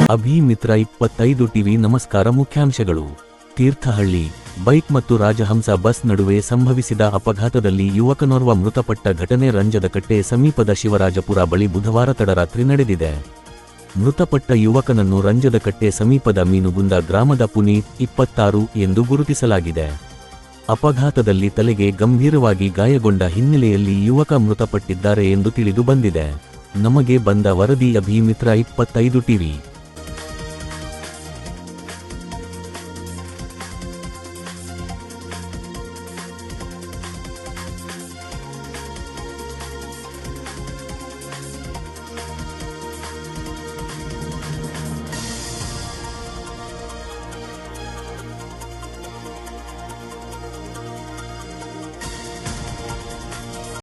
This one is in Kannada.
ಅಭಿಮಿತ್ರ 25 ಟಿವಿ ನಮಸ್ಕಾರ. ಮುಖ್ಯಾಂಶಗಳು. ತೀರ್ಥಹಳ್ಳಿ ಬೈಕ್ ಮತ್ತು ರಾಜಹಂಸ ಬಸ್ ನಡುವೆ ಸಂಭವಿಸಿದ ಅಪಘಾತದಲ್ಲಿ ಯುವಕನೋರ್ವ ಮೃತಪಟ್ಟ ಘಟನೆ ರಂಜದಕಟ್ಟೆ ಸಮೀಪದ ಶಿವರಾಜಪುರ ಬಳಿ ಬುಧವಾರ ತಡರಾತ್ರಿ ನಡೆದಿದೆ. ಮೃತಪಟ್ಟ ಯುವಕನನ್ನು ರಂಜದಕಟ್ಟೆ ಸಮೀಪದ ಮೀನುಗುಂದ ಗ್ರಾಮದ ಪುನೀತ್ 26 ಎಂದು ಗುರುತಿಸಲಾಗಿದೆ. ಅಪಘಾತದಲ್ಲಿ ತಲೆಗೆ ಗಂಭೀರವಾಗಿ ಗಾಯಗೊಂಡ ಹಿನ್ನೆಲೆಯಲ್ಲಿ ಯುವಕ ಮೃತಪಟ್ಟಿದ್ದಾರೆ ಎಂದು ತಿಳಿದು ಬಂದಿದೆ. ನಮಗೆ ಬಂದ ವರದಿ. ಅಭಿಮಿತ್ರ 25 ಟಿವಿ.